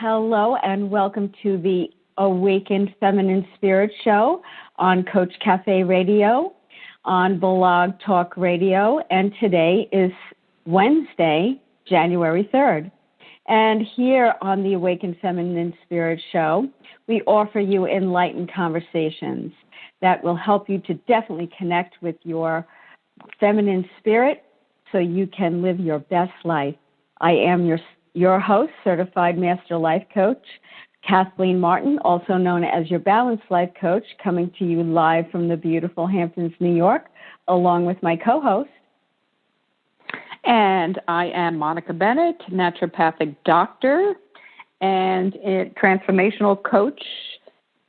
hello, and welcome to the Awakened Feminine Spirit Show on Coach Cafe Radio, on Blog Talk Radio, and today is Wednesday, January 3rd. And here on the Awakened Feminine Spirit Show, we offer you enlightened conversations that will help you to definitely connect with your feminine spirit so you can live your best life. I am your host, Certified Master Life Coach, Kathleen Martin, also known as your Balanced Life Coach, coming to you live from the beautiful Hamptons, New York, along with my co-host. And I am Monica Bennett, naturopathic doctor and a transformational coach,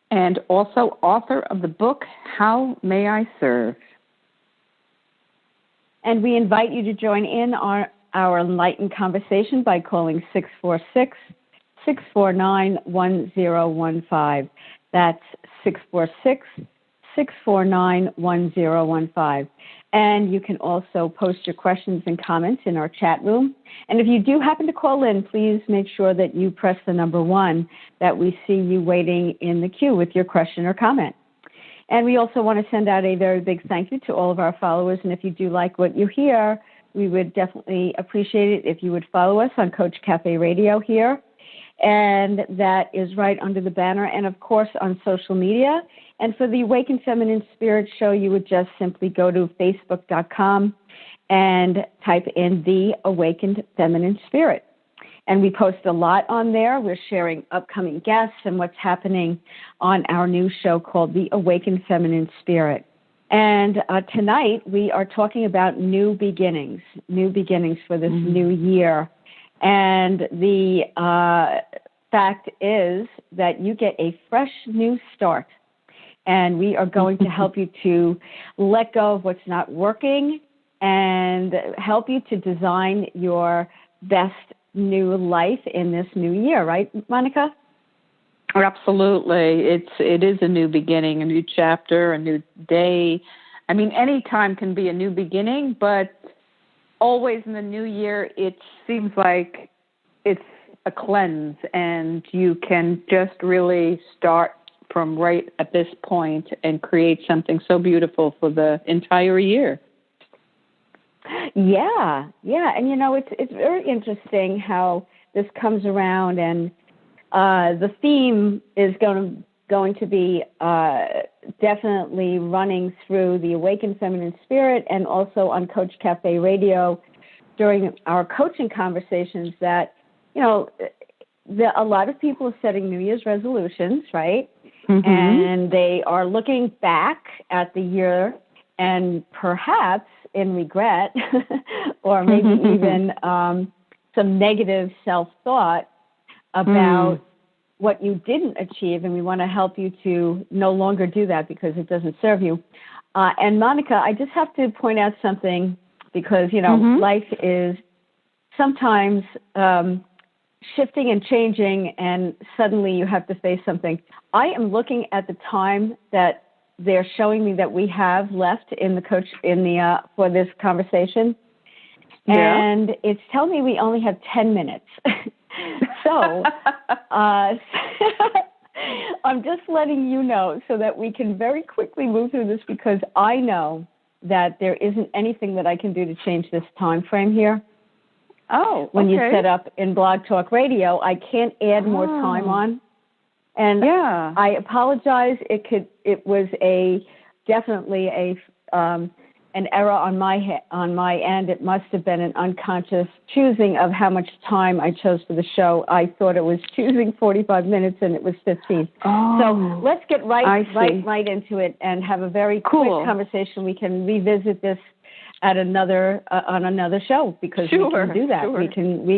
and also author of the book, How May I Serve? And we invite you to join in on our enlightened conversation by calling 646-649-1015. That's 646-649-1015. And you can also post your questions and comments in our chat room. And if you do happen to call in, please make sure that you press the number 1, that we see you waiting in the queue with your question or comment. And we also want to send out a very big thank you to all of our followers. And if you do like what you hear, we would definitely appreciate it if you would follow us on Coach Cafe Radio here. And that is right under the banner, and of course on social media. And for the Awakened Feminine Spirit Show, you would just simply go to facebook.com and type in The Awakened Feminine Spirit. And we post a lot on there. We're sharing upcoming guests and what's happening on our new show called The Awakened Feminine Spirit. And tonight we are talking about new beginnings for this new year. And the fact is that you get a fresh new start. And we are going to help you to let go of what's not working and help you to design your best new life in this new year, right, Monica? Absolutely. It is a new beginning, a new chapter, a new day. I mean, any time can be a new beginning, but always in the new year, it seems like it's a cleanse, and you can just really start from right at this point and create something so beautiful for the entire year. Yeah. And, you know, it's very interesting how this comes around, and the theme is going to be definitely running through the Awakened Feminine Spirit and also on Coach Cafe Radio during our coaching conversations that, you know, a lot of people are setting New Year's resolutions, right? Mm-hmm. And they are looking back at the year and perhaps in regret or maybe even some negative self-thought about what you didn't achieve, and we want to help you to no longer do that because it doesn't serve you. And Monica, I just have to point out something because, you know, life is sometimes shifting and changing, and suddenly you have to face something. I am looking at the time that they're showing me that we have left in the for this conversation, and it's telling me we only have 10 minutes. So I'm just letting you know so that we can very quickly move through this, because I know that there isn't anything that I can do to change this time frame here. Oh, when you set up in Blog Talk Radio, I can't add more time on. And I apologize. It was definitely an error on my end. It must have been an unconscious choosing of how much time I chose for the show. I thought it was choosing 45 minutes, and it was 15. Oh, so let's get right into it and have a very quick conversation. We can revisit this at another on another show, because we can do that. We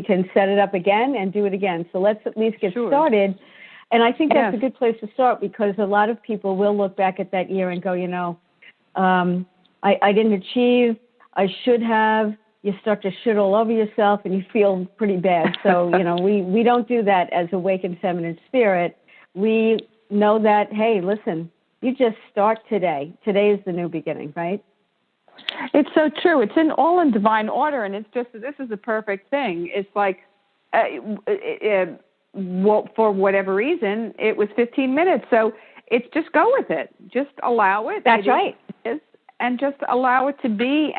can set it up again and do it again. So let's at least get started. And I think that's a good place to start, because a lot of people will look back at that year and go, you know, I didn't achieve, I should have. You start to shit all over yourself and you feel pretty bad. So, you know, we don't do that as Awakened Feminine Spirit. We know that, hey, listen, you just start today. Today is the new beginning, right? It's so true. It's all in divine order, and it's just, this is the perfect thing. It's like for whatever reason, it was 15 minutes. So it's just go with it. Just allow it. That's right. And just allow it to be.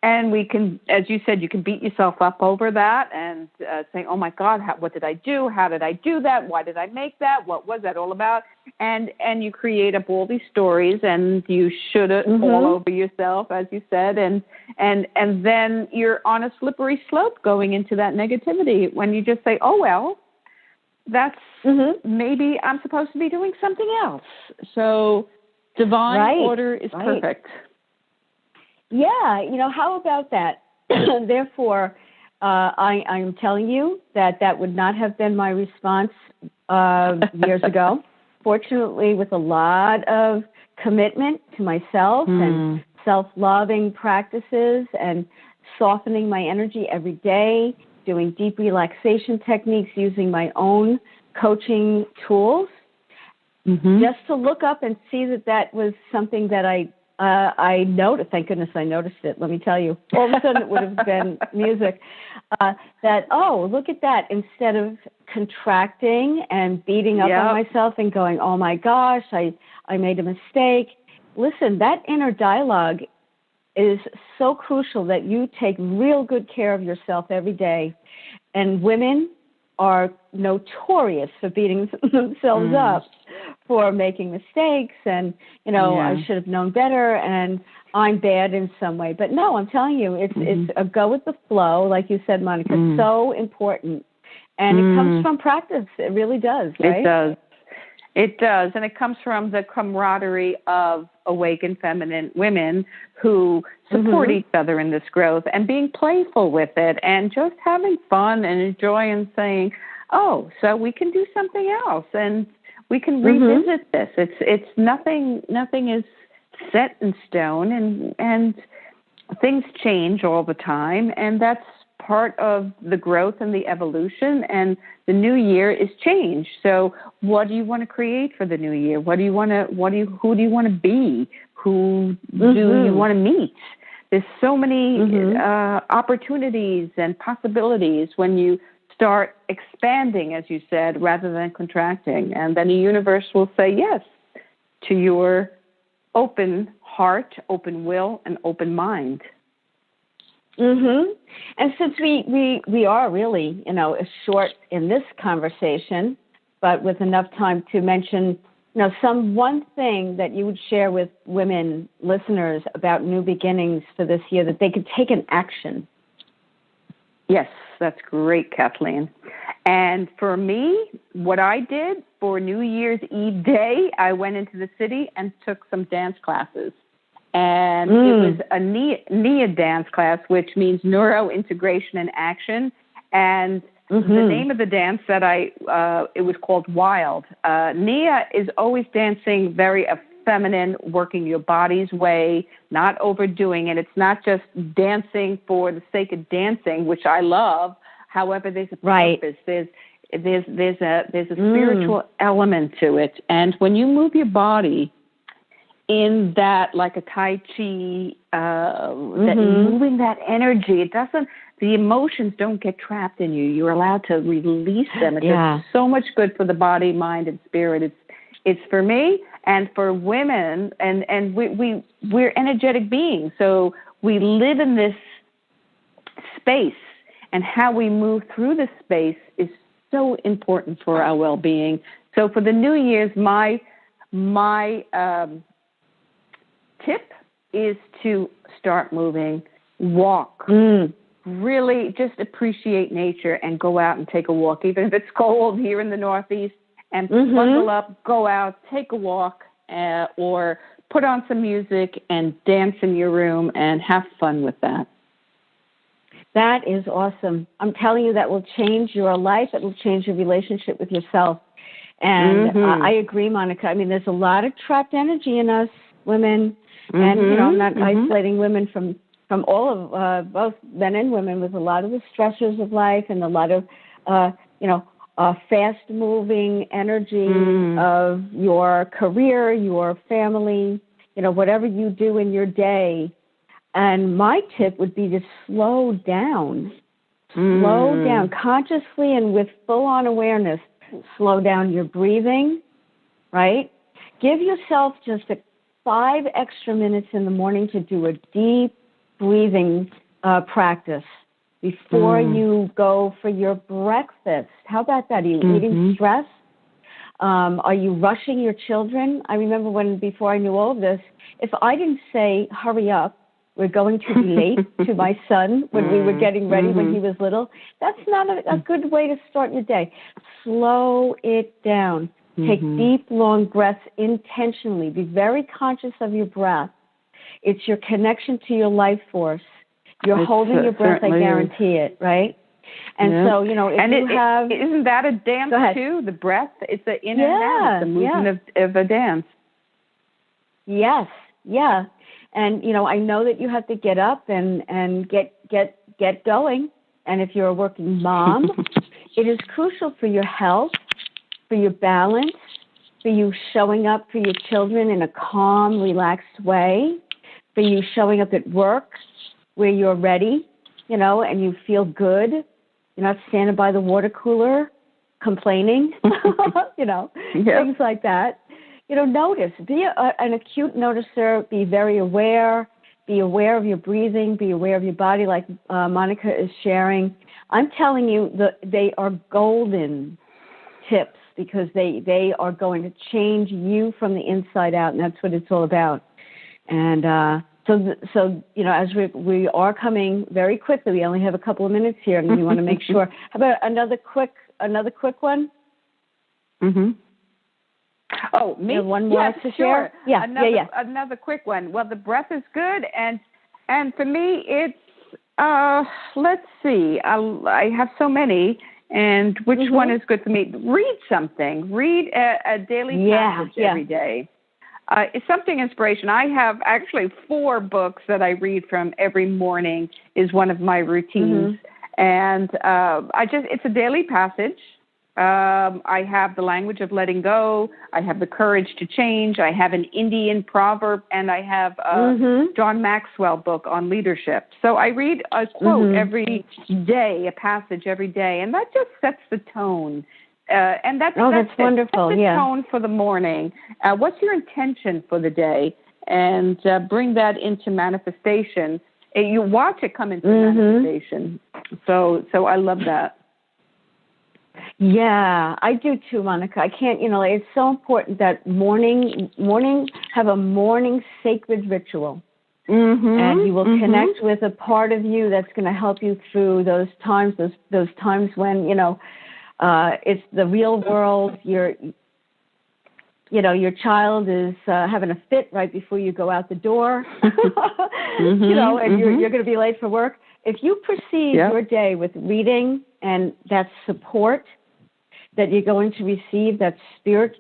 And we can, as you said, you can beat yourself up over that and say, oh, my God, what did I do? How did I do that? Why did I make that? What was that all about? And you create up all these stories, and you should it all over yourself, as you said. And then you're on a slippery slope going into that negativity when you just say, oh, well, that's maybe I'm supposed to be doing something else. So divine order is perfect. Yeah, how about that? Therefore, I'm telling you that would not have been my response years ago. Fortunately, with a lot of commitment to myself and self-loving practices and softening my energy every day, doing deep relaxation techniques, using my own coaching tools, just to look up and see that was something that I noticed. Thank goodness I noticed it. Let me tell you. All of a sudden it would have been music. Look at that. Instead of contracting and beating up on myself and going, oh my gosh, I made a mistake. Listen, that inner dialogue is so crucial that you take real good care of yourself every day. And women are notorious for beating themselves up for making mistakes and, I should have known better and I'm bad in some way. But no, I'm telling you, it's a go with the flow, like you said, Monica, so important. And it comes from practice. It really does, right? It does. It does. And it comes from the camaraderie of awakened feminine women who support each other in this growth and being playful with it and just having fun and enjoy and saying, oh, so we can do something else and we can revisit this. It's nothing is set in stone and things change all the time, and that's part of the growth and the evolution, and the new year is change. So what do you want to create for the new year? Who do you want to be? Who do you want to meet? There's so many opportunities and possibilities when you start expanding, as you said, rather than contracting. And then the universe will say yes to your open heart, open will, and open mind. And since we are really, short in this conversation, but with enough time to mention, one thing that you would share with women listeners about new beginnings for this year that they could take an action. Yes, that's great, Kathleen. And for me, what I did for New Year's Eve day, I went into the city and took some dance classes. And it was a NIA dance class, which means Neuro Integration and Action. And the name of the dance that it was called Wild. NIA is always dancing very feminine, working your body's way, not overdoing it. It's not just dancing for the sake of dancing, which I love. However, there's a purpose. There's a spiritual element to it. And when you move your body in that, like a Tai Chi, that moving that energy, the emotions don't get trapped in you. You're allowed to release them. It does so much good for the body, mind, and spirit. It's for me and for women, and we're energetic beings. So we live in this space, and how we move through this space is so important for our well-being. So for the New Year's, my tip is to start moving, walk, really just appreciate nature and go out and take a walk, even if it's cold here in the Northeast, and bundle up, go out, take a walk, or put on some music and dance in your room and have fun with that. That is awesome. I'm telling you, that will change your life. It will change your relationship with yourself. And I agree, Monica. I mean, there's a lot of trapped energy in us women. And, I'm not isolating women from all of, both men and women, with a lot of the stressors of life and a lot of, fast-moving energy of your career, your family, whatever you do in your day. And my tip would be to slow down Slow down consciously and with full-on awareness. Slow down your breathing, right? Give yourself just 5 extra minutes in the morning to do a deep breathing practice before you go for your breakfast. How about that? Are you eating stress? Are you rushing your children? I remember before I knew all of this, if I didn't say, hurry up, we're going to be late to my son when we were getting ready when he was little, that's not a good way to start your day. Slow it down. Take deep, long breaths intentionally. Be very conscious of your breath. It's your connection to your life force. You're holding your breath, I guarantee it, right? And so, you know, if you have... Isn't that a dance too, the breath? It's an in and out, the movement of a dance. Yes, yeah. And, you know, I know that you have to get up and get going. And if you're a working mom, it is crucial for your health, for your balance, for you showing up for your children in a calm, relaxed way, for you showing up at work where you're ready, you know, and you feel good. You're not standing by the water cooler complaining, you know, things like that. You know, notice, be an acute noticer, be very aware, be aware of your breathing, be aware of your body like Monica is sharing. I'm telling you that they are golden tips because they are going to change you from the inside out, and that's what it's all about. And so you know, as we are coming very quickly, we only have a couple of minutes here, and we want to make sure. How about another quick one? Oh, me? One more to share? Yeah, Another quick one. Well, the breath is good, and for me, it's let's see. I have so many, and which one is good for me? Read something. Read a daily passage every day. It's something inspiration. I have actually 4 books that I read from every morning. Is one of my routines, and it's a daily passage. I have the language of letting go. I have the courage to change. I have an Indian proverb, and I have a John Maxwell book on leadership. So I read a quote every day, a passage every day, and that just sets the tone. And that's wonderful. Sets the tone for the morning. What's your intention for the day? And bring that into manifestation. You watch it come into manifestation. So I love that. Yeah, I do too, Monica. I can't, you know, it's so important that morning have a morning sacred ritual. And you will connect with a part of you that's going to help you through those times when, you know, it's the real world. Your child is having a fit right before you go out the door, you know, and you're going to be late for work. If you proceed your day with reading and that support that you're going to receive, that spirit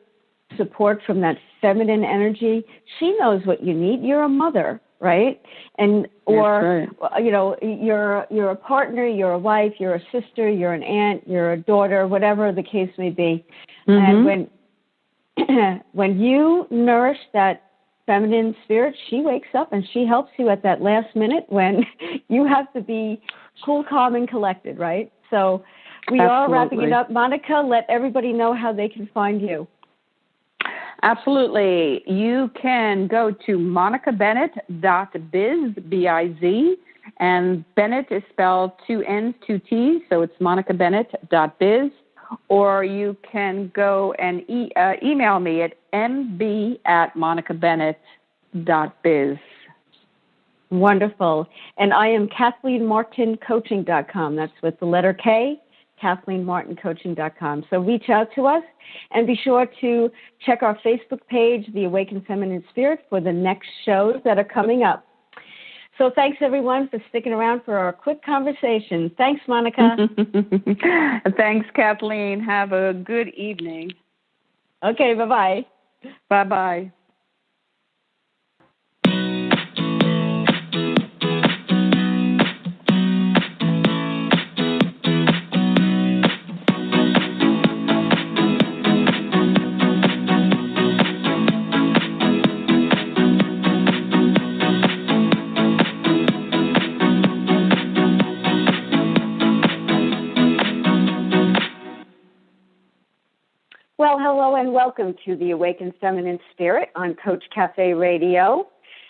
support from that feminine energy, she knows what you need. You're a mother, right? And or you know, you're a partner, you're a wife, you're a sister, you're an aunt, you're a daughter, whatever the case may be. And when you nourish that feminine spirit, she wakes up and she helps you at that last minute when you have to be cool, calm, and collected, right? So we are wrapping it up. Monica, let everybody know how they can find you. Absolutely. You can go to monicabennett.biz, B-I-Z, and Bennett is spelled 2 N's, 2 T's, so it's monicabennett.biz. Or you can go and email me at mb@monicabennett.biz. Wonderful. And I am KathleenMartinCoaching.com. That's with the letter K, KathleenMartinCoaching.com. So reach out to us and be sure to check our Facebook page, The Awakened Feminine Spirit, for the next shows that are coming up. So thanks, everyone, for sticking around for our quick conversation. Thanks, Monica. Thanks, Kathleen. Have a good evening. Okay, bye-bye. Bye-bye. Well, hello and welcome to the Awakened Feminine Spirit on Coach Cafe Radio,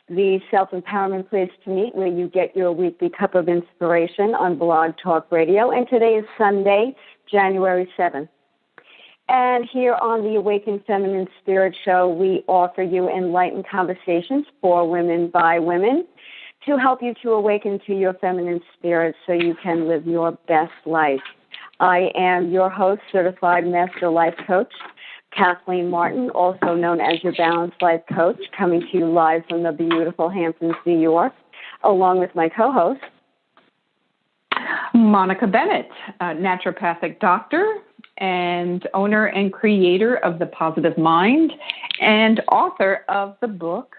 the self-empowerment place to meet where you get your weekly cup of inspiration on Blog Talk Radio. And today is Sunday, January 7th. And here on the Awakened Feminine Spirit Show, we offer you enlightened conversations for women by women to help you to awaken to your feminine spirit so you can live your best life. I am your host, Certified Master Life Coach, Kathleen Martin, also known as your Balanced Life Coach, coming to you live from the beautiful Hamptons, New York, along with my co-host, Monica Bennett, naturopathic doctor and owner and creator of The Positive Mind and author of the book,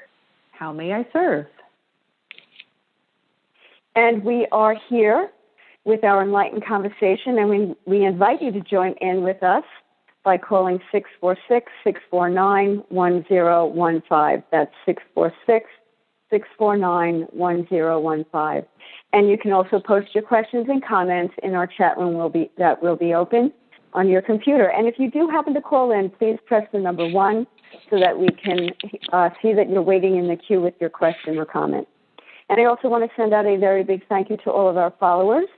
How May I Serve? And we are here with our enlightened conversation, and we invite you to join in with us by calling 646-649-1015. That's 646-649-1015. And you can also post your questions and comments in our chat room that will be open on your computer. And if you do happen to call in, please press the number 1 so that we can see that you're waiting in the queue with your question or comment. And I also want to send out a very big thank you to all of our followers.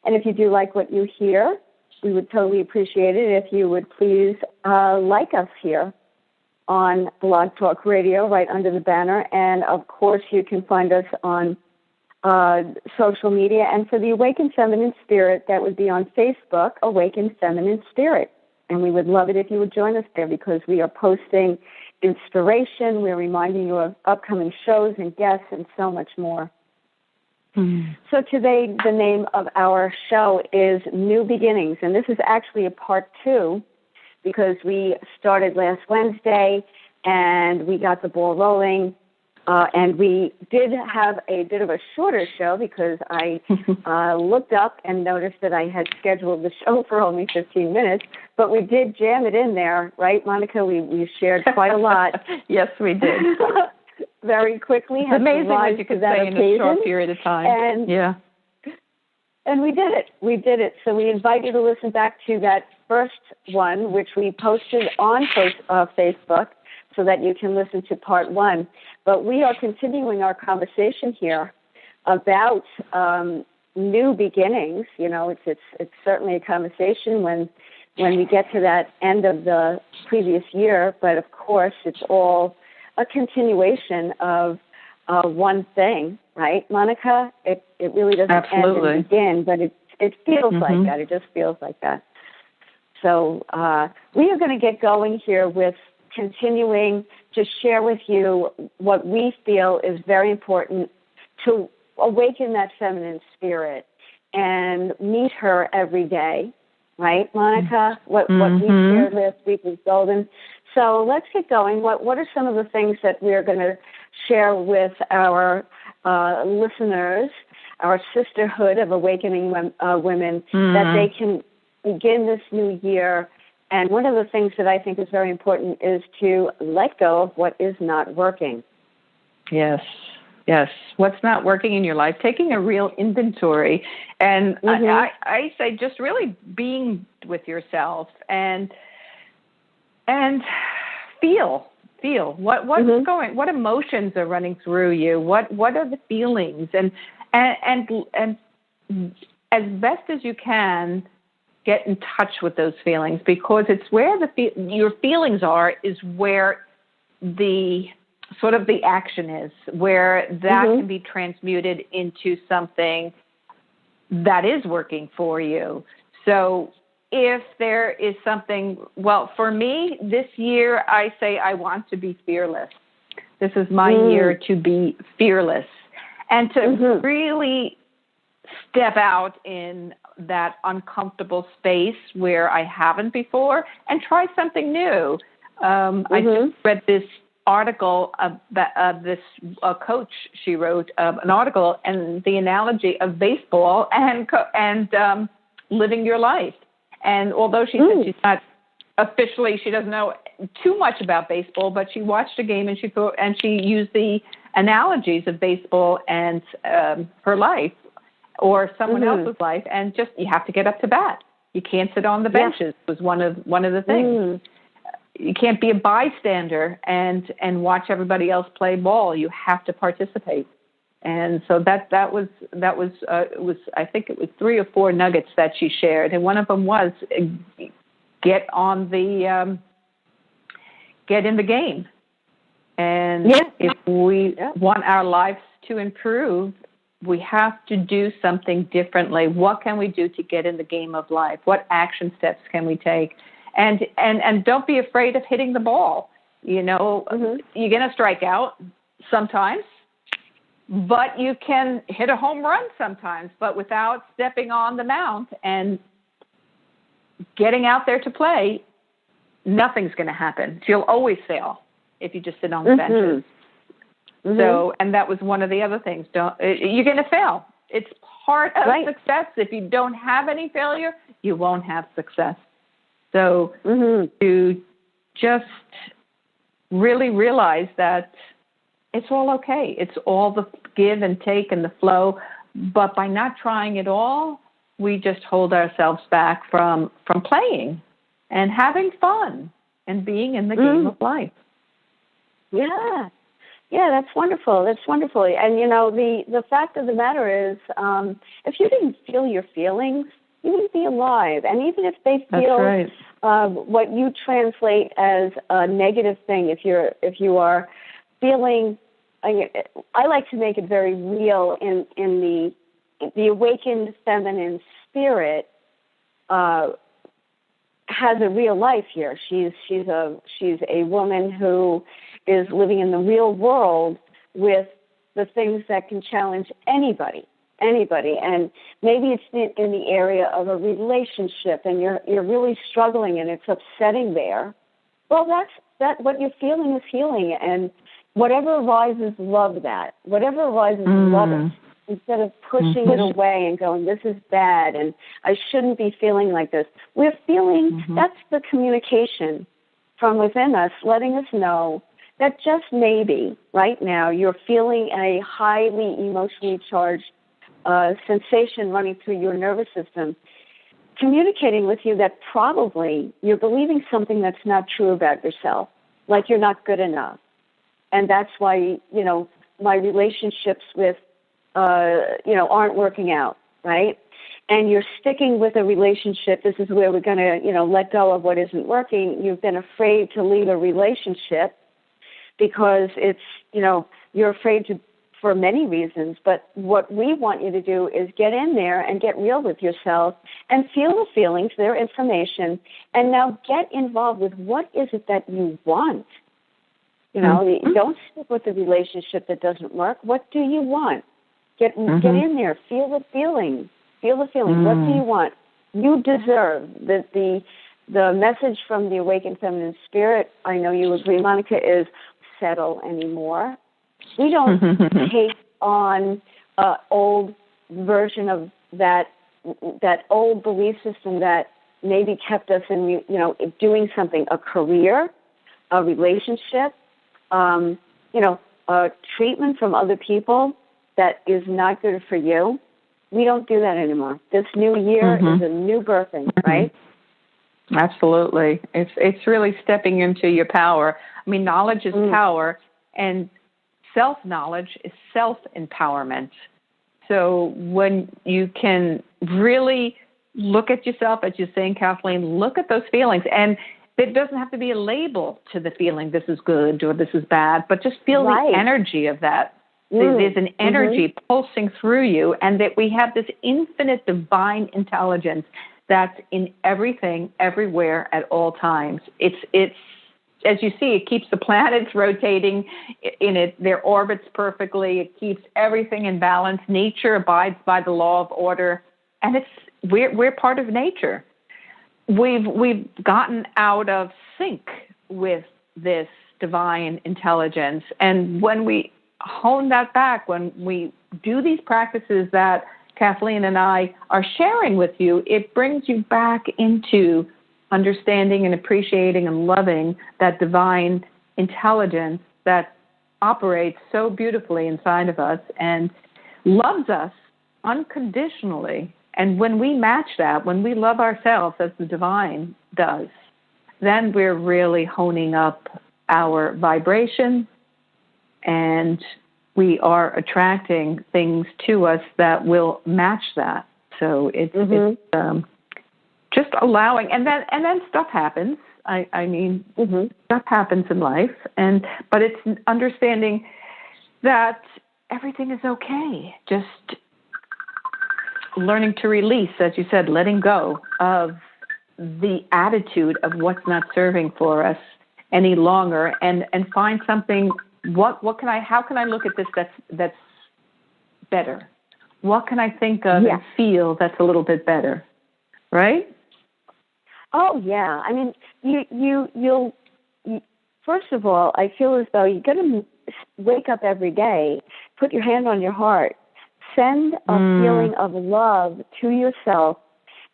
And if you do like what you hear, we would totally appreciate it if you would please like us here on Blog Talk Radio right under the banner. And, of course, you can find us on social media. And for the Awakened Feminine Spirit, that would be on Facebook, Awakened Feminine Spirit. And we would love it if you would join us there because we are posting inspiration. We're reminding you of upcoming shows and guests and so much more. So today, the name of our show is New Beginnings, and this is actually a part 2 because we started last Wednesday and we got the ball rolling, and we did have a bit of a shorter show because I looked up and noticed that I had scheduled the show for only 15 minutes, but we did jam it in there, right, Monica? We shared quite a lot. Yes, we did. Very quickly. It's amazing what you could say in a short period of time. And we did it. We did it. So we invite you to listen back to that first one, which we posted on Facebook so that you can listen to part 1. But we are continuing our conversation here about new beginnings. You know, it's certainly a conversation when we get to that end of the previous year. But, of course, it's all a continuation of one thing, right, Monica? It really doesn't Absolutely. end and begin, but it feels like that. It just feels like that. So we are going to get going here with continuing to share with you what we feel is very important to awaken that feminine spirit and meet her every day, right, Monica? What we shared last week was golden. So let's get going. What are some of the things that we're going to share with our listeners, our sisterhood of awakening women, that they can begin this new year? And one of the things that I think is very important is to let go of what is not working. Yes. What's not working in your life? Taking a real inventory. And I say just really being with yourself and feel what's going, what emotions are running through you, what are the feelings, and as best as you can, get in touch with those feelings because it's where your feelings are is where the sort of the action is, where that can be transmuted into something that is working for you. So if there is something, well, for me, this year, I say I want to be fearless. This is my year to be fearless and to really step out in that uncomfortable space where I haven't before and try something new. I just read this article about this coach. She wrote an article and the analogy of baseball and living your life. And although she said she's not officially, she doesn't know too much about baseball, but she watched a game and she used the analogies of baseball and her life or someone else's life, and just you have to get up to bat. You can't sit on the benches. Was one of the things. you can't be a bystander and watch everybody else play ball. You have to participate. And so that was it was, I think it was 3 or 4 nuggets that she shared, and one of them was get in the game. And if we want our lives to improve, we have to do something differently. What can we do to get in the game of life? What action steps can we take? And don't be afraid of hitting the ball. You're going to strike out sometimes, but you can hit a home run sometimes, but without stepping on the mound and getting out there to play, nothing's going to happen. You'll always fail if you just sit on the benches. So, and that was one of the other things. You're going to fail. It's part of success. If you don't have any failure, you won't have success. So to just really realize that it's all okay. It's all the give and take and the flow. But by not trying it all, we just hold ourselves back from playing and having fun and being in the game of life. Yeah. Yeah, that's wonderful. That's wonderful. And, the fact of the matter is, if you didn't feel your feelings, you wouldn't be alive. And even if they feel what you translate as a negative thing, if you are feeling, I like to make it very real in the awakened feminine spirit has a real life here. She's a woman who is living in the real world with the things that can challenge anybody. And maybe it's in the area of a relationship, and you're really struggling, and it's upsetting there. Well, that's what you're feeling is healing, and whatever arises, love that. Whatever arises, love it. Instead of pushing it away and going, this is bad, and I shouldn't be feeling like this. We're feeling, that's the communication from within us, letting us know that just maybe right now you're feeling a highly emotionally charged sensation running through your nervous system, communicating with you that probably you're believing something that's not true about yourself, like you're not good enough. And that's why, my relationships with aren't working out, right? And you're sticking with a relationship. This is where we're going to, let go of what isn't working. You've been afraid to leave a relationship because it's, you're afraid to, for many reasons. But what we want you to do is get in there and get real with yourself and feel the feelings, their information, and now get involved with what is it that you want. Don't stick with the relationship that doesn't work. What do you want? Get in there. Feel the feeling. What do you want? You deserve the message from the awakened feminine spirit. I know you agree, Monica, is settle anymore. We don't take on old version of that old belief system that maybe kept us in doing something, a career, a relationship, a treatment from other people that is not good for you. We don't do that anymore. This new year is a new birthing, right? Absolutely. It's really stepping into your power. I mean, knowledge is power, and self-knowledge is self-empowerment. So when you can really look at yourself, as you're saying, Kathleen, look at those feelings, and it doesn't have to be a label to the feeling, this is good or this is bad, but just feel the energy of that. There's an energy pulsing through you, and that we have this infinite divine intelligence that's in everything, everywhere, at all times. It's as you see, it keeps the planets rotating in their orbits perfectly. It keeps everything in balance. Nature abides by the law of order, and we're part of nature. We've gotten out of sync with this divine intelligence, and when we hone that back, when we do these practices that Kathleen and I are sharing with you, it brings you back into understanding and appreciating and loving that divine intelligence that operates so beautifully inside of us and loves us unconditionally. And when we match that, when we love ourselves as the divine does, then we're really honing up our vibration, and we are attracting things to us that will match that. So it's just allowing, and then stuff happens. I mean, stuff happens in life, but it's understanding that everything is okay. Just learning to release, as you said, letting go of the attitude of what's not serving for us any longer, and find something. How can I look at this that's better? What can I think of and feel that's a little bit better, right? Oh yeah. I mean, you'll first of all, I feel as though you're going to wake up every day, put your hand on your heart, send a feeling of love to yourself,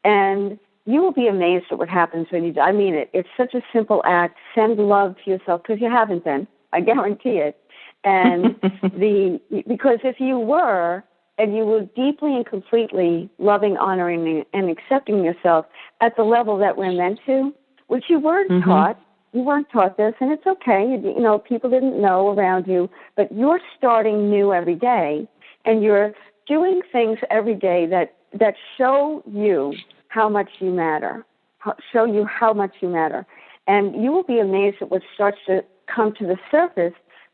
and you will be amazed at what happens when you do. I mean it. It's such a simple act. Send love to yourself, because you haven't been. I guarantee it. And because if you were, and you were deeply and completely loving, honoring, and accepting yourself at the level that we're meant to, which you weren't taught. You weren't taught this, and it's okay. You know, people didn't know around you, but you're starting new every day, and you're doing things every day that show you how much you matter, show you how much you matter. And you will be amazed at what starts to come to the surface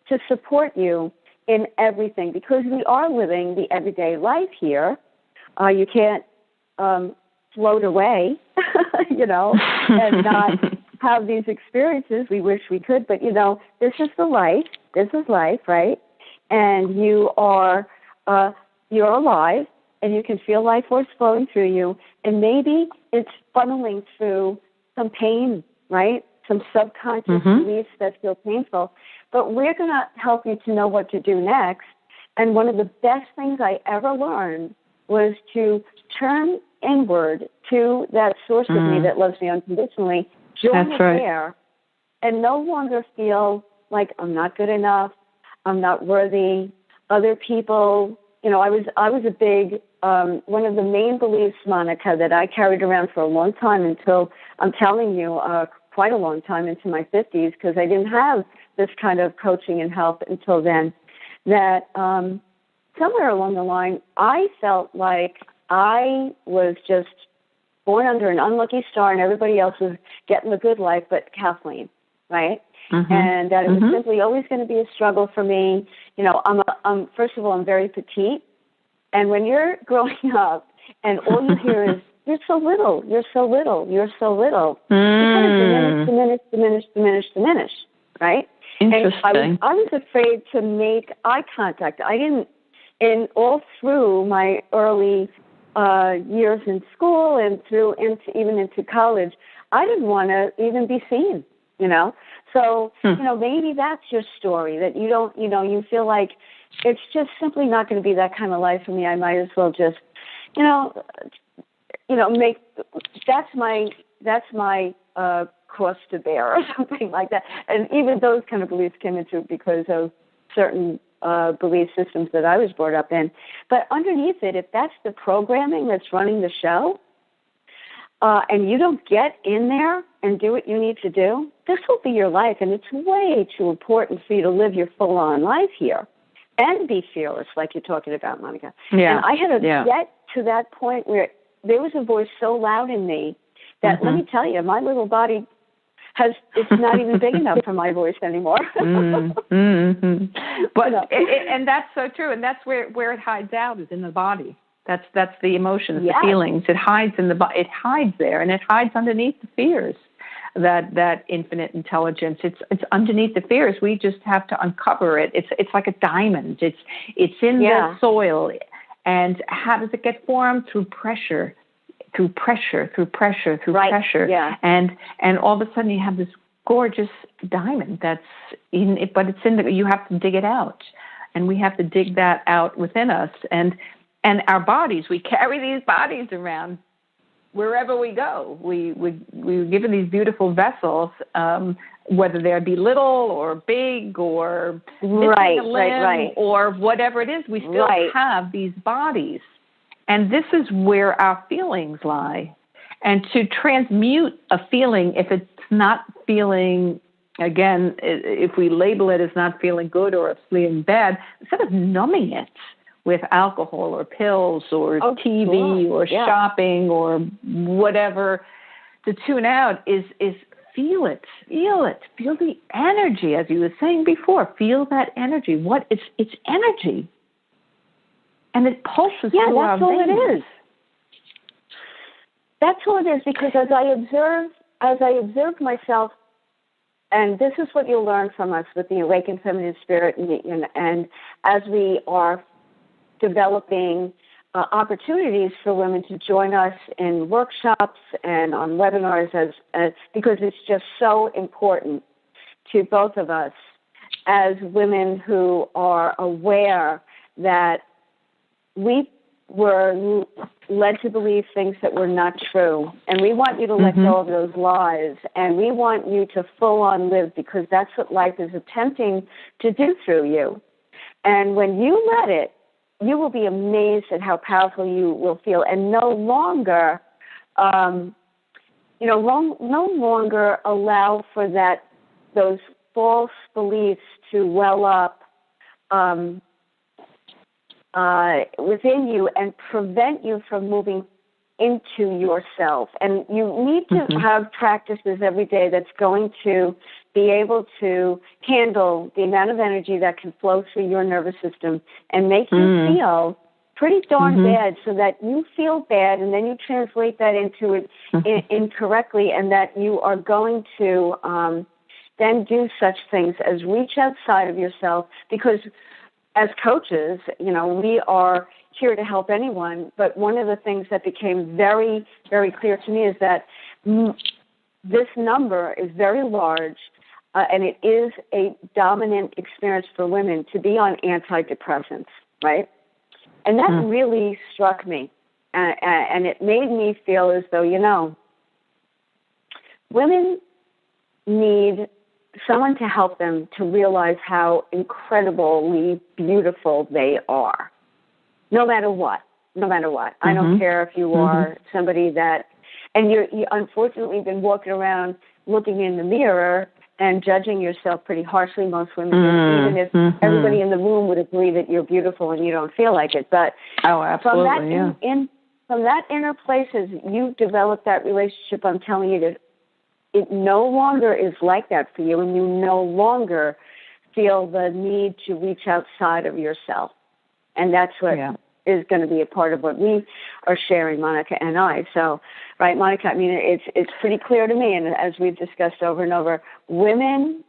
to support you in everything, because we are living the everyday life here. You can't float away, you know, and not have these experiences. We wish we could, but, you know, this is the life. This is life, right? And you are, you're alive, and you can feel life force flowing through you, and maybe it's funneling through some pain, right? Some subconscious beliefs that feel painful. But we're going to help you to know what to do next. And one of the best things I ever learned was to turn inward to that source of me that loves me unconditionally, join it there, and no longer feel like I'm not good enough, I'm not worthy, other people. You know, I was a big, one of the main beliefs, Monica, that I carried around for a long time until, I'm telling you, quite a long time, into my 50s, because I didn't have this kind of coaching and help until then, that somewhere along the line, I felt like I was just born under an unlucky star and everybody else was getting the good life but Kathleen, right? And that it was simply always going to be a struggle for me. You know, I'm first of all, I'm very petite. And when you're growing up and all you hear is, you're so little, you're so little, you're so little, you kind of diminish, right? Interesting. And I was afraid to make eye contact. I didn't, and all through my early years in school and even into college, I didn't want to even be seen, you know? So, you know, maybe that's your story, that you don't, you know, you feel like it's just simply not going to be that kind of life for me. I might as well just, you know, make, that's my cross to bear or something like that. And even those kind of beliefs came into it because of certain belief systems that I was brought up in. But underneath it, if that's the programming that's running the show, and you don't get in there and do what you need to do, this will be your life. And it's way too important for you to live your full-on life here and be fearless, like you're talking about, Monica. Yeah. And I had to get to that point where there was a voice so loud in me that, let me tell you, my little body it's not even big enough for my voice anymore. But and that's so true, and that's where it hides out, is in the body. That's the emotions, the feelings. It hides in the body. It hides there, and it hides underneath the fears. That infinite intelligence. It's underneath the fears. We just have to uncover it. It's like a diamond. It's in the soil. And how does it get formed? Through pressure. Through pressure. Yeah. And all of a sudden you have this gorgeous diamond that's in it, but it's in you have to dig it out. And we have to dig that out within us. And our bodies, we carry these bodies around wherever we go. We're given these beautiful vessels, whether they be little or big or missing a limb or whatever it is, we still have these bodies. And this is where our feelings lie. And to transmute a feeling, if it's not feeling, again, if we label it as not feeling good or it's feeling bad, instead of numbing it with alcohol or pills or TV or shopping or whatever, to tune out is feel it, feel the energy, as you were saying before, feel that energy. It's energy. And it pulses through our veins. Yeah, that's all it is. That's all it is, because as I observe myself, and this is what you'll learn from us with the Awakened Feminine Spirit, and as we are developing opportunities for women to join us in workshops and on webinars, as because it's just so important to both of us as women who are aware that we were led to believe things that were not true. And we want you to let go of those lies. And we want you to full on live, because that's what life is attempting to do through you. And when you let it, you will be amazed at how powerful you will feel, and no longer, no longer allow for those false beliefs to well up within you and prevent you from moving into yourself. And you need to have practices every day that's going to be able to handle the amount of energy that can flow through your nervous system and make you feel pretty darn bad, so that you feel bad and then you translate that into it incorrectly, and that you are going to then do such things as reach outside of yourself. Because as coaches, we are here to help anyone, but one of the things that became very, very clear to me is that this number is very large, and it is a dominant experience for women to be on antidepressants, right? And that really struck me, and it made me feel as though, women need someone to help them to realize how incredibly beautiful they are, no matter what. I don't care if you are somebody that, and you unfortunately been walking around looking in the mirror and judging yourself pretty harshly. Most women do, even if everybody in the room would agree that you're beautiful and you don't feel like it. But from that inner place, as you develop that relationship, I'm telling you that it no longer is like that for you, and you no longer feel the need to reach outside of yourself. And that's what is going to be a part of what we are sharing, Monica and I. So, right, Monica, I mean, it's pretty clear to me, and as we've discussed over and over, women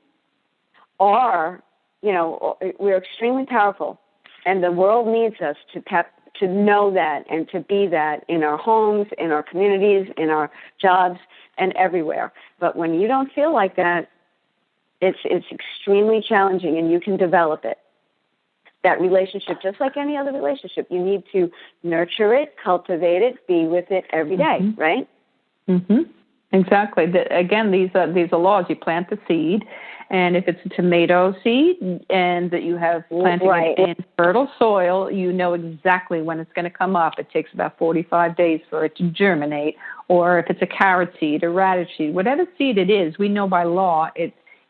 are, we're extremely powerful, and the world needs us to know that and to be that in our homes, in our communities, in our jobs, and everywhere. But when you don't feel like that, it's extremely challenging, and you can develop it. That relationship, just like any other relationship, you need to nurture it, cultivate it, be with it every day, right? Exactly. Again, these are laws. You plant the seed, and if it's a tomato seed and that you have planted it in fertile soil, you know exactly when it's going to come up. It takes about 45 days for it to germinate. Or if it's a carrot seed, a radish seed, whatever seed it is, we know by law,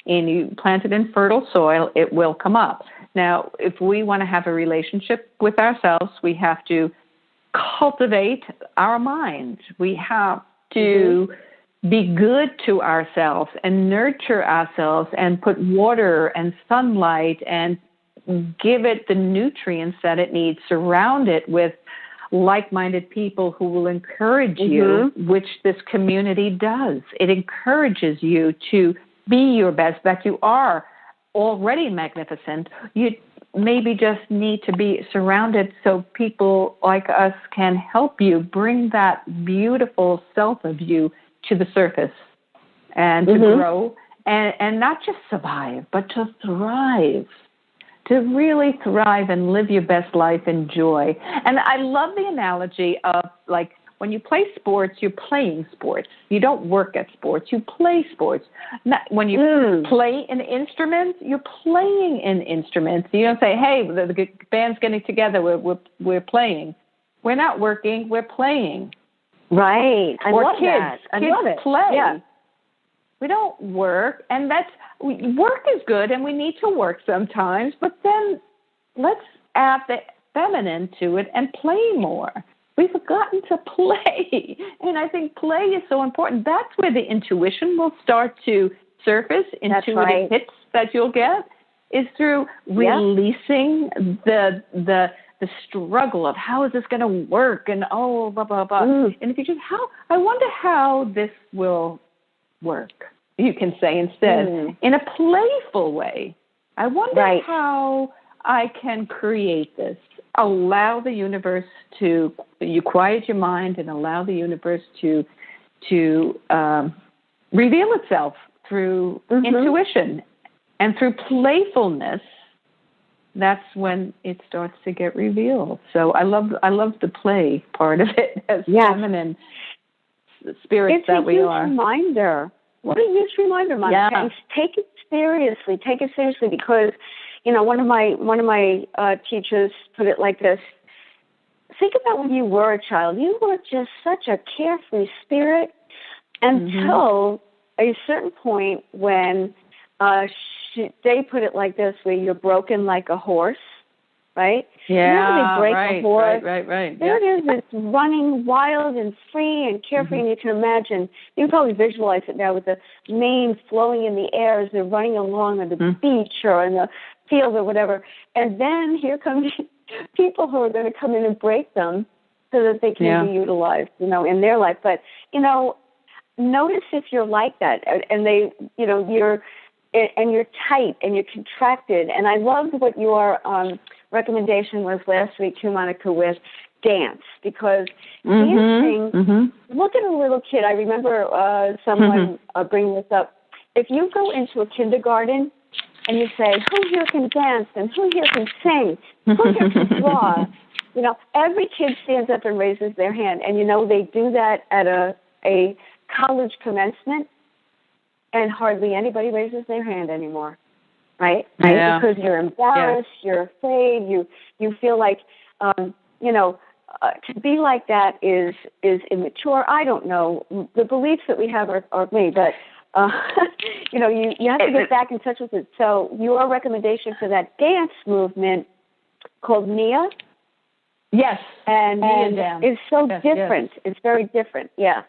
and you plant it in fertile soil, it will come up. Now, if we want to have a relationship with ourselves, we have to cultivate our mind. We have to be good to ourselves and nurture ourselves and put water and sunlight and give it the nutrients that it needs. Surround it with like-minded people who will encourage you, which this community does. It encourages you to be your best, that you are already magnificent. You maybe just need to be surrounded so people like us can help you bring that beautiful self of you to the surface and to grow and not just survive, but to thrive, to really thrive and live your best life in joy. And I love the analogy of, like, when you play sports, you're playing sports. You don't work at sports. You play sports. When you play an instrument, you're playing an instrument. You don't say, hey, the band's getting together. We're playing. We're not working. We're playing. Right. I or love kids. that. I Kids love it. play. Yeah. We don't work, and work is good, and we need to work sometimes. But then let's add the feminine to it and play more. We've forgotten to play, and I think play is so important. That's where the intuition will start to surface. Intuitive hits that you'll get is through releasing the struggle of how is this going to work and blah blah blah. And if you just I wonder how this will work. You can say instead in a playful way. I wonder how I can create this. Allow the universe you quiet your mind and allow the universe to reveal itself through intuition and through playfulness. That's when it starts to get revealed. So I love the play part of it as feminine spirits that we are. It's a huge reminder. What a huge reminder, Monica. Yeah. And take it seriously. Take it seriously because, one of my teachers put it like this. Think about when you were a child. You were just such a carefree spirit until a certain point when they put it like this, where you're broken like a horse, right? Yeah, they break a horse. Right. There it is. It's running wild and free and carefree, and you can imagine. You can probably visualize it now with the mane flowing in the air as they're running along on the beach or in the field or whatever. And then here come people who are going to come in and break them so that they can be utilized, in their life. But, notice if you're like that, and you're tight and you're contracted. And I loved what your recommendation was last week too, Monica, with dance, because dancing, look at a little kid. I remember someone bringing this up. If you go into a kindergarten and you say, who here can dance and who here can sing, who here can draw, every kid stands up and raises their hand. And, they do that at a college commencement, and hardly anybody raises their hand anymore, right? Yeah. Because you're embarrassed, you're afraid, you feel like, to be like that is immature. I don't know. The beliefs that we have are me, but, you have to get back in touch with it. So your recommendation for that dance movement called Nia? Yes. And dance. It's so different. Yes. It's very different, yeah.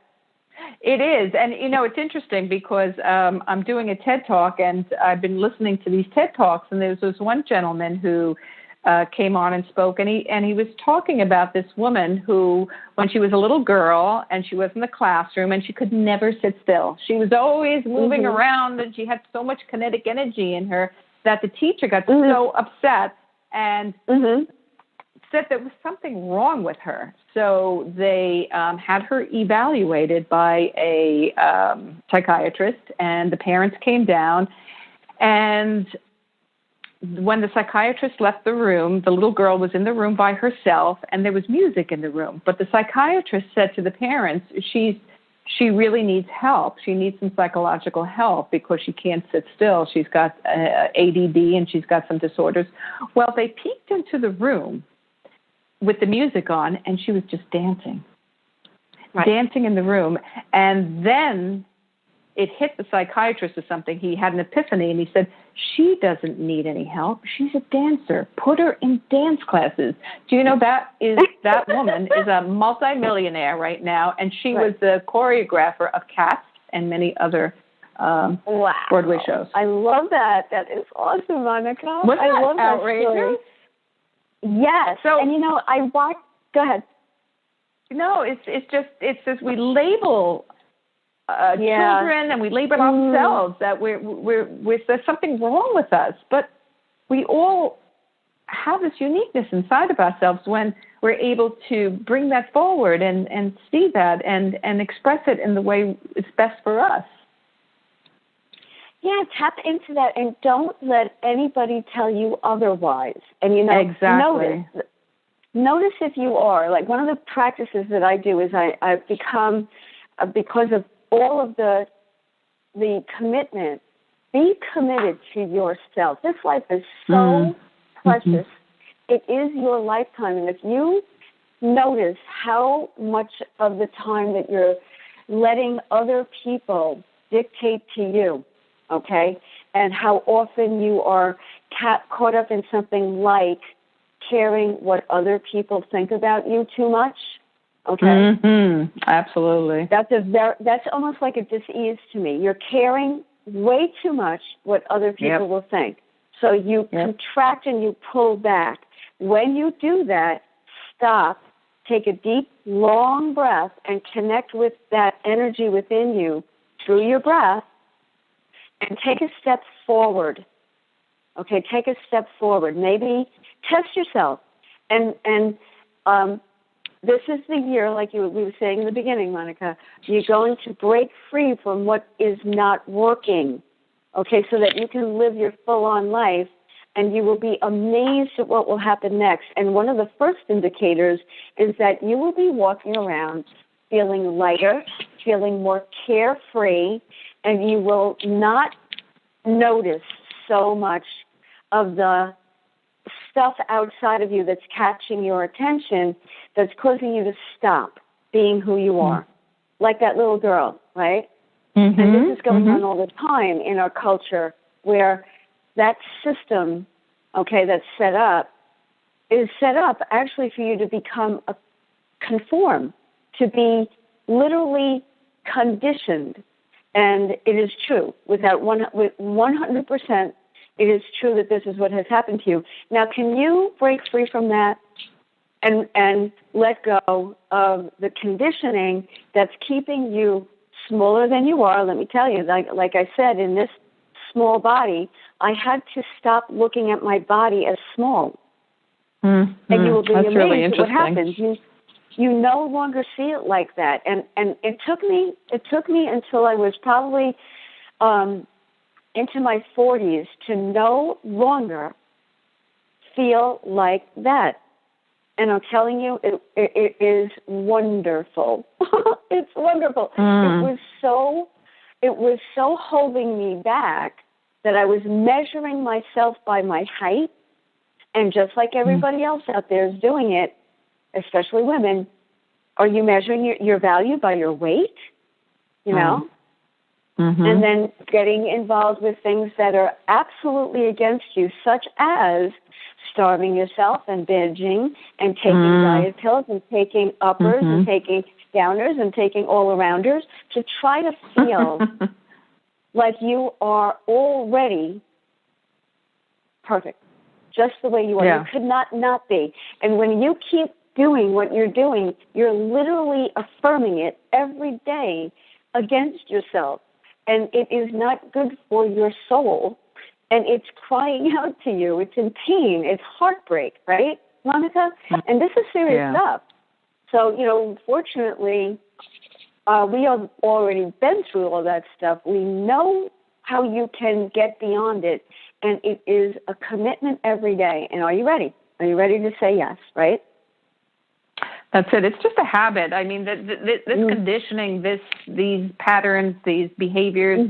It is. And, it's interesting because I'm doing a TED Talk, and I've been listening to these TED Talks, and there was this one gentleman who came on and spoke, and he was talking about this woman who, when she was a little girl and she was in the classroom, and she could never sit still. She was always moving around, and she had so much kinetic energy in her that the teacher got so upset and said there was something wrong with her. So they had her evaluated by a psychiatrist, and the parents came down. And when the psychiatrist left the room, the little girl was in the room by herself, and there was music in the room. But the psychiatrist said to the parents, she really needs help. She needs some psychological help because she can't sit still. She's got ADD, and she's got some disorders. Well, they peeked into the room with the music on, and she was just dancing in the room. And then it hit the psychiatrist or something. He had an epiphany, and he said, she doesn't need any help. She's a dancer. Put her in dance classes. Do you know that woman is a multimillionaire right now, and she was the choreographer of Cats and many other Broadway shows. I love that. That is awesome, Monica. Wasn't I love that outrageous? Yes. So, and I watched. Go ahead. No, it's just we label children, and we label ourselves that there's something wrong with us, but we all have this uniqueness inside of ourselves when we're able to bring that forward and see that and express it in the way it's best for us. Yeah, tap into that and don't let anybody tell you otherwise. And, exactly. Notice if you are. Like, one of the practices that I do is I've become, because of all of the commitment, be committed to yourself. This life is so precious. It is your lifetime. And if you notice how much of the time that you're letting other people dictate to you, okay? And how often you are caught up in something like caring what other people think about you too much, okay? Mm-hmm. Absolutely. That's almost like a dis-ease to me. You're caring way too much what other people will think. So you contract and you pull back. When you do that, stop, take a deep, long breath, and connect with that energy within you through your breath, and take a step forward. Okay, take a step forward. Maybe test yourself. And this is the year, like we were saying in the beginning, Monica, you're going to break free from what is not working, okay, so that you can live your full-on life, and you will be amazed at what will happen next. And one of the first indicators is that you will be walking around feeling lighter, feeling more carefree, and you will not notice so much of the stuff outside of you that's catching your attention, that's causing you to stop being who you are. Like that little girl, right? Mm-hmm. And this is going on all the time in our culture, where that system, okay, that's set up, is set up actually for you to conform, to be literally conditioned. And it is true. With 100%, it is true that this is what has happened to you. Now, can you break free from that and let go of the conditioning that's keeping you smaller than you are? Let me tell you, like I said, in this small body, I had to stop looking at my body as small. Mm-hmm. And you will be amazed really at what happens. You no longer see it like that. And it took me until I was probably into my 40s to no longer feel like that. And I'm telling you, it is wonderful. It's wonderful. It was so holding me back that I was measuring myself by my height. And just like everybody else out there is doing it, especially women, are you measuring your value by your weight? You know? Mm-hmm. And then getting involved with things that are absolutely against you, such as starving yourself and binging and taking diet pills and taking uppers and taking downers and taking all-arounders to try to feel like you are already perfect, just the way you are. You could not be. And when you keep doing what you're doing, you're literally affirming it every day against yourself. And it is not good for your soul. And it's crying out to you. It's in pain. It's heartbreak, right, Monica? And this is serious stuff. So, fortunately, we have already been through all that stuff. We know how you can get beyond it. And it is a commitment every day. And are you ready? Are you ready to say yes, right? That's it. It's just a habit. I mean, this conditioning, these patterns, these behaviors,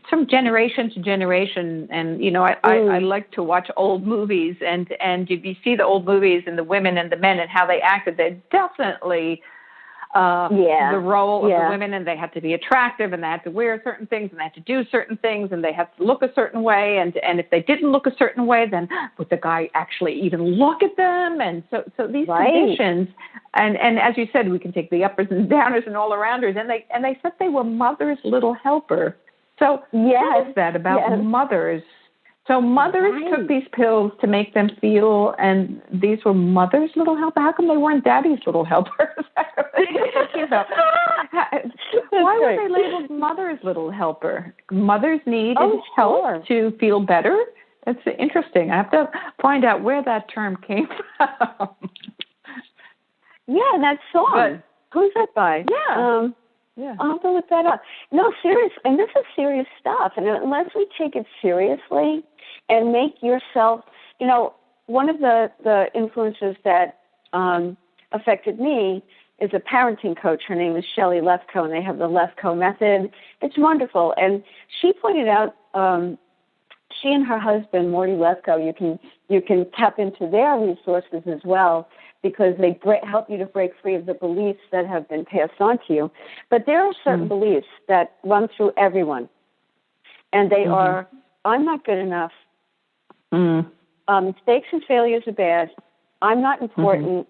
from generation to generation. And, I like to watch old movies. And if you see the old movies and the women and the men and how they acted, they're definitely the role of the women, and they had to be attractive, and they had to wear certain things, and they had to do certain things, and they had to look a certain way, and if they didn't look a certain way, then would the guy actually even look at them? And so these conditions, and as you said, we can take the uppers and downers and all-arounders, and they said they were mother's little helper. So what is that about mothers? So mothers took these pills to make them feel, and these were mother's little helper. How come they weren't daddy's little helpers? Why were they labeled mother's little helper? Mothers need help to feel better? That's interesting. I have to find out where that term came from. Yeah, that song. Who's that by? Yeah. I'll have to look that up. No, serious, and this is serious stuff. And unless we take it seriously and make yourself, one of the influences that affected me is a parenting coach. Her name is Shelley Lefko, and they have the Lefko method. It's wonderful. And she pointed out, she and her husband, Morty Lefko, you can tap into their resources as well. because they help you to break free of the beliefs that have been passed on to you. But there are certain beliefs that run through everyone, and they are, I'm not good enough, mistakes and failures are bad, I'm not important,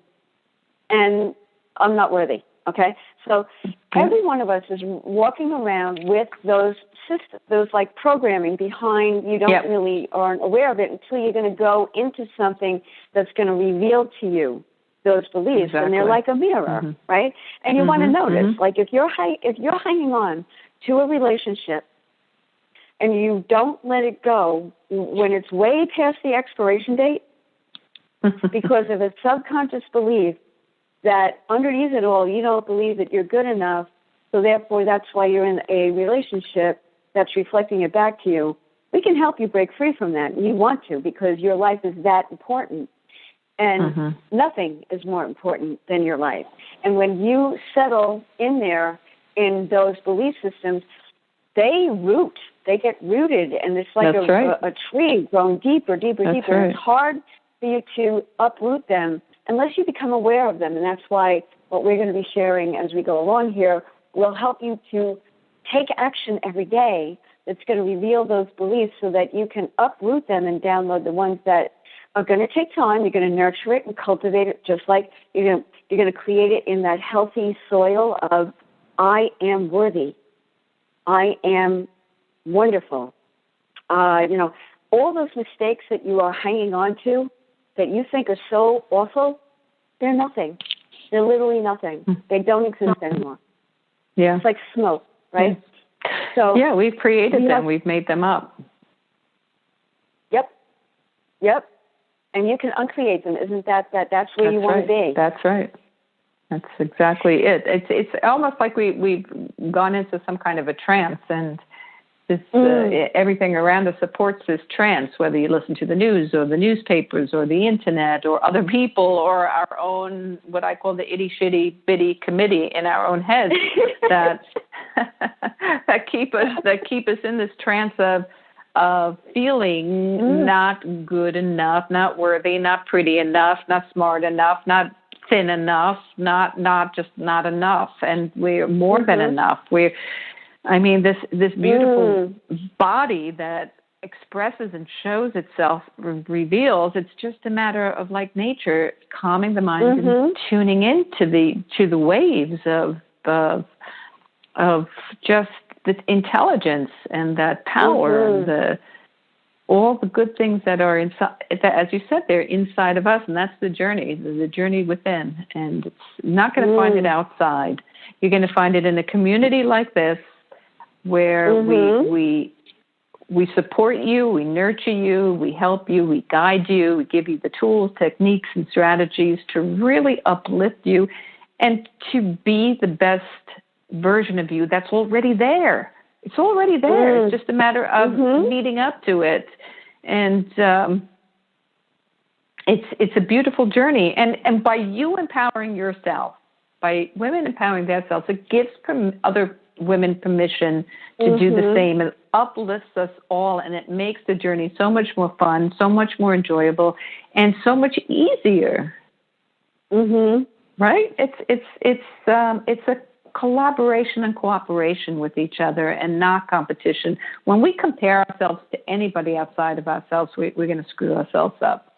and I'm not worthy. Okay? So every one of us is walking around with those systems, those like programming behind. You don't really aren't aware of it until you're going to go into something that's going to reveal to you those beliefs, and they're like a mirror, right? And you want to notice, like if you're hanging on to a relationship and you don't let it go when it's way past the expiration date because of a subconscious belief that underneath it all, you don't believe that you're good enough, so therefore that's why you're in a relationship that's reflecting it back to you. We can help you break free from that. You want to, because your life is that important. And nothing is more important than your life. And when you settle in there in those belief systems, they root. They get rooted, and it's like a tree growing deeper, deeper, deeper. And it's hard for you to uproot them unless you become aware of them. And that's why what we're going to be sharing as we go along here will help you to take action every day that's going to reveal those beliefs so that you can uproot them and download the ones that are going to take time. You're going to nurture it and cultivate it, just like you're going to create it in that healthy soil of I am worthy. I am wonderful. All those mistakes that you are hanging on to that you think are so awful, they're nothing. They're literally nothing. They don't exist anymore. Yeah. It's like smoke, right? So we've created them. We've made them up. Yep. And you can uncreate them. Isn't that's where you want to be? That's right. That's exactly it. It's almost like we've gone into some kind of a trance, and this everything around us supports this trance, whether you listen to the news or the newspapers or the internet or other people or our own, what I call the itty bitty committee in our own heads that keep us in this trance of feeling not good enough, not worthy, not pretty enough, not smart enough, not thin enough, not enough, and we're more than enough. This beautiful body that expresses and shows itself, reveals. It's just a matter of, like nature, calming the mind and tuning into the waves of just the intelligence and that power, and all the good things that are inside. As you said, they're inside of us, and that's the journey within. And it's not going to find it outside. You're going to find it in a community like this, where we support you, we nurture you, we help you, we guide you, we give you the tools, techniques, and strategies to really uplift you and to be the best version of you that's already there. It's already there. It's just a matter of leading up to it. And it's a beautiful journey. And by you empowering yourself, by women empowering themselves, it gives other women permission to do the same. It uplifts us all, and it makes the journey so much more fun, so much more enjoyable, and so much easier. Right? It's a collaboration and cooperation with each other, and not competition. When we compare ourselves to anybody outside of ourselves, we're going to screw ourselves up.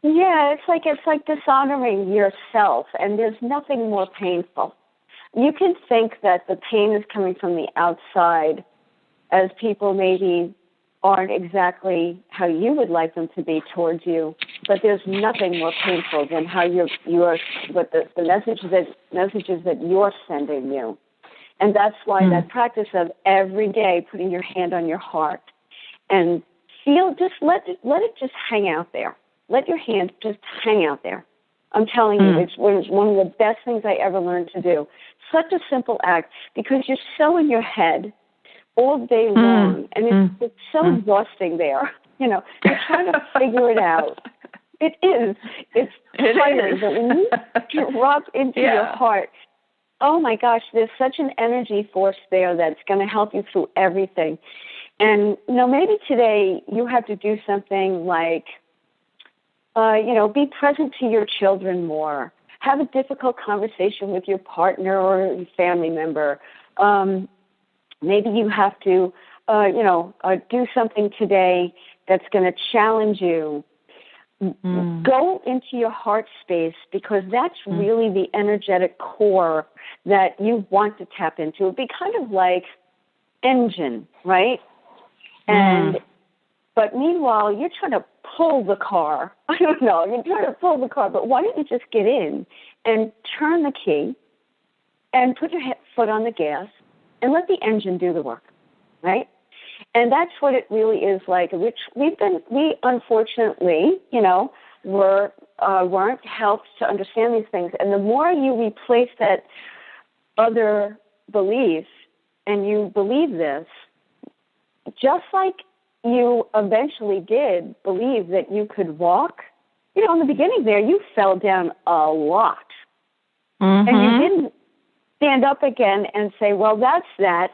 Yeah, it's like dishonoring yourself, and there's nothing more painful. You can think that the pain is coming from the outside, as people maybe aren't exactly how you would like them to be towards you, but there's nothing more painful than how the messages that you're sending you. And that's why that practice of every day putting your hand on your heart and let it just hang out there. Let your hand just hang out there. I'm telling you, it's one of the best things I ever learned to do. Such a simple act, because you're so in your head all day long, and it's so exhausting there. You're trying to figure it out. It is. It's tiring, but when you drop into your heart, oh my gosh, there's such an energy force there that's going to help you through everything. And maybe today you have to do something like be present to your children more. Have a difficult conversation with your partner or your family member. Maybe you have to, do something today that's going to challenge you. Go into your heart space, because that's really the energetic core that you want to tap into. It'd be kind of like engine, right? But meanwhile, you're trying to pull the car. I don't know. You're trying to pull the car, but why don't you just get in and turn the key and put your foot on the gas and let the engine do the work, right? And that's what it really is like, which we unfortunately, weren't helped to understand these things. And the more you replace that other belief and you believe this, just like you eventually did believe that you could walk, in the beginning there, you fell down a lot. And you didn't stand up again and say, well, that's that.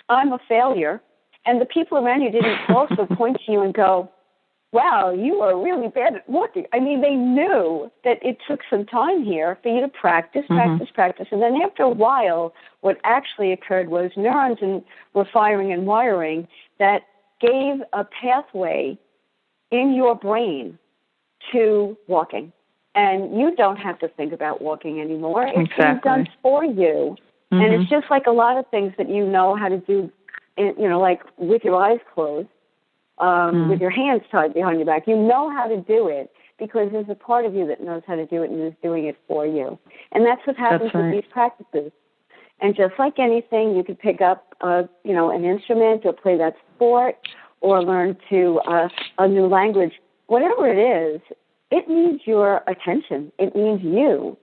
I'm a failure. And the people around you didn't also point to you and go, wow, you are really bad at walking. I mean, they knew that it took some time here for you to practice. And then after a while, what actually occurred was neurons were firing and wiring that gave a pathway in your brain to walking. And you don't have to think about walking anymore. It's being done for you. And it's just like a lot of things that you know how to do, like with your eyes closed, with your hands tied behind your back. You know how to do it because there's a part of you that knows how to do it and is doing it for you. And that's what happens with these practices. And just like anything, you could pick up, an instrument or play that sport or learn a new language. Whatever it is, it needs your attention. It needs you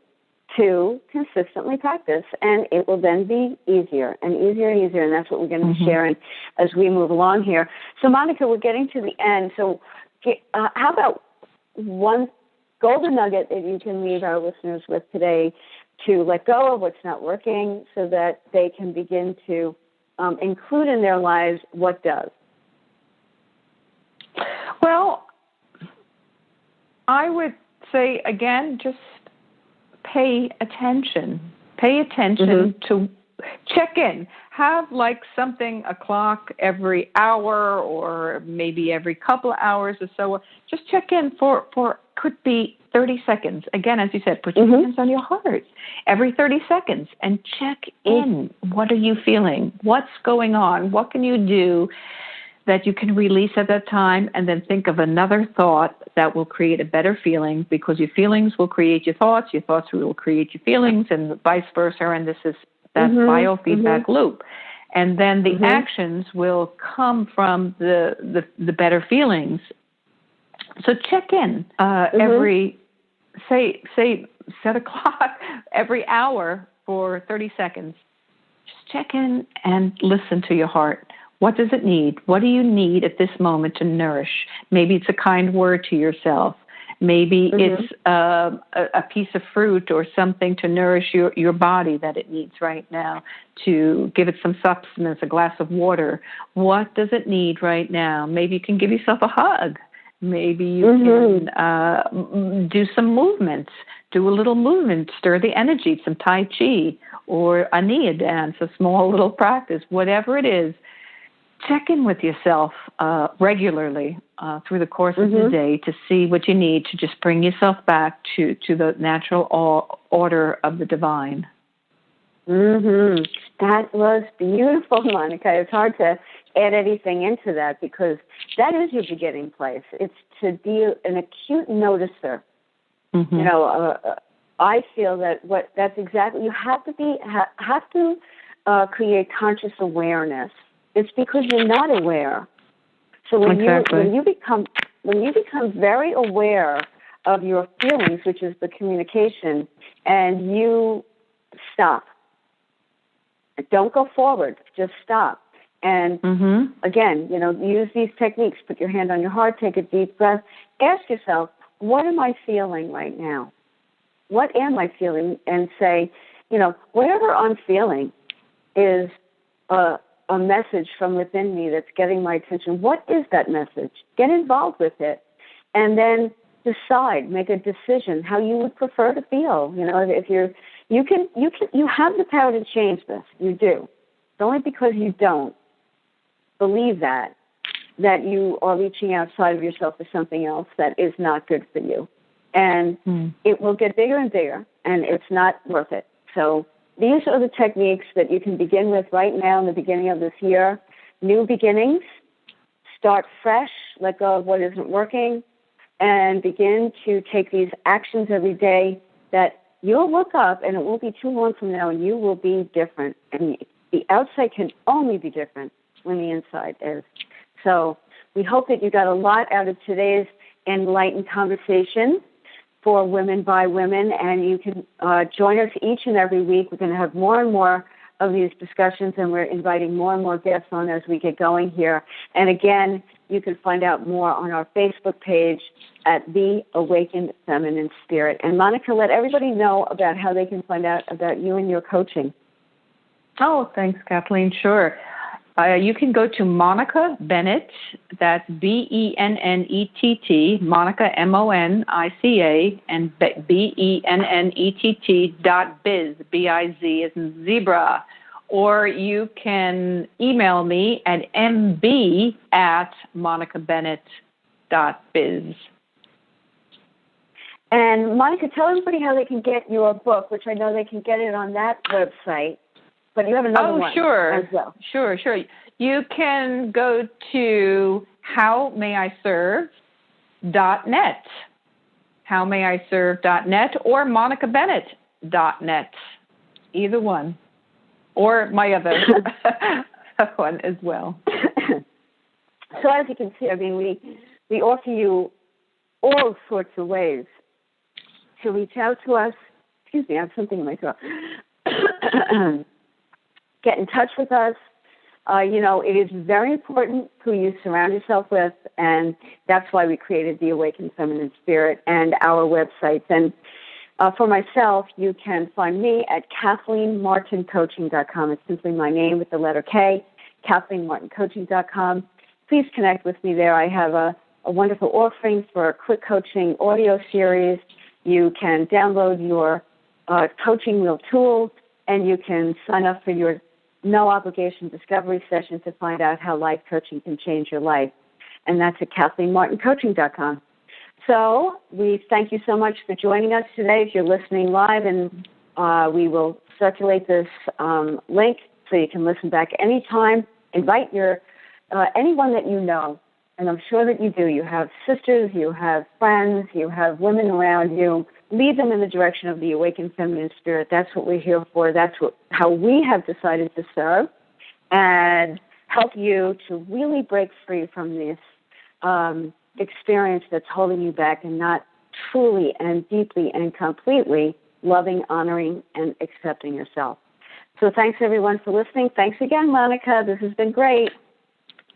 to consistently practice, and it will then be easier and easier and easier, and that's what we're going to be sharing as we move along here. So, Monica, we're getting to the end. So how about one golden nugget that you can leave our listeners with today to let go of what's not working so that they can begin to include in their lives what does? Well, I would say, again, just pay attention. Pay attention to check in. Have like a clock every hour or maybe every couple of hours or so. Just check in for could be 30 seconds. Again, as you said, put your hands on your heart every 30 seconds and check in. What are you feeling? What's going on? What can you do that you can release at that time, and then think of another thought that will create a better feeling, because your feelings will create your thoughts will create your feelings, and vice versa, and this is that biofeedback loop. And then the actions will come from the better feelings. So check in every, set a clock every hour for 30 seconds. Just check in and listen to your heart. What does it need? What do you need at this moment to nourish? Maybe it's a kind word to yourself. Maybe it's a piece of fruit or something to nourish your body that it needs right now, to give it some substance, a glass of water. What does it need right now? Maybe you can give yourself a hug. Maybe you can do some movements, do a little movement, stir the energy, some Tai Chi or a Nia dance, a small little practice, whatever it is. Check in with yourself regularly through the course of the day to see what you need to just bring yourself back to the natural order of the divine. That was beautiful, Monica. It's hard to add anything into that because that is your beginning place. It's to be an acute noticer. I feel that that's exactly, you have to create conscious awareness. It's because you're not aware. So when you become very aware of your feelings, which is the communication, and you stop. Don't go forward. Just stop. And again, use these techniques. Put your hand on your heart. Take a deep breath. Ask yourself, what am I feeling right now? What am I feeling? And say, whatever I'm feeling is a message from within me that's getting my attention. What is that message? Get involved with it. And then decide, make a decision how you would prefer to feel. You know, if you have the power to change this. You do. It's only because you don't believe that you are reaching outside of yourself for something else that is not good for you. And it will get bigger and bigger, and it's not worth it. So these are the techniques that you can begin with right now in the beginning of this year. New beginnings. Start fresh, let go of what isn't working, and begin to take these actions every day that you'll look up, and it won't be too long from now, and you will be different. And the outside can only be different when the inside is. So we hope that you got a lot out of today's enlightened conversation for Women by Women, and you can join us each and every week. We're going to have more and more of these discussions, and we're inviting more and more guests on as we get going here. And again, you can find out more on our Facebook page at The Awakened Feminine Spirit. And Monica, let everybody know about how they can find out about you and your coaching. Oh, thanks, Kathleen. Sure. You can go to Monica Bennett, that's Bennett, Monica, Monica, and Bennett.biz, B-I-Z as in zebra. Or you can email me at mb@monicabennett.biz. And Monica, tell everybody how they can get your book, which I know they can get it on that website. But you have another one as well. Sure. You can go to howmayiserve.net, howmayiserve.net, or monicabennett.net, either one, or my other one as well. So as you can see, I mean, we offer you all sorts of ways to reach out to us. Excuse me, I have something in my throat. Get in touch with us. It is very important who you surround yourself with, and that's why we created the Awakened Feminine Spirit and our websites. And for myself, you can find me at KathleenMartinCoaching.com. It's simply my name with the letter K, KathleenMartinCoaching.com. Please connect with me there. I have a wonderful offering for a quick coaching audio series. You can download your coaching wheel tools, and you can sign up for your no-obligation discovery session to find out how life coaching can change your life. And that's at KathleenMartinCoaching.com. So we thank you so much for joining us today. If you're listening live, and we will circulate this link so you can listen back anytime. Invite anyone that you know, and I'm sure that you do. You have sisters, you have friends, you have women around you. Lead them in the direction of the Awakened Feminine Spirit. That's what we're here for. That's how we have decided to serve, and help you to really break free from this experience that's holding you back and not truly and deeply and completely loving, honoring, and accepting yourself. So thanks, everyone, for listening. Thanks again, Monica. This has been great.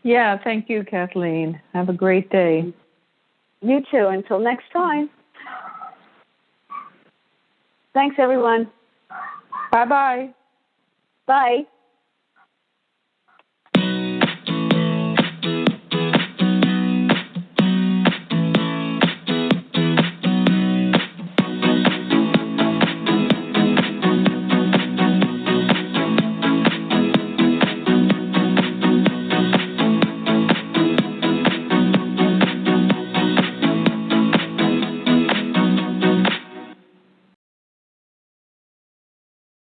Yeah, thank you, Kathleen. Have a great day. You too. Until next time. Thanks, everyone. Bye-bye. Bye.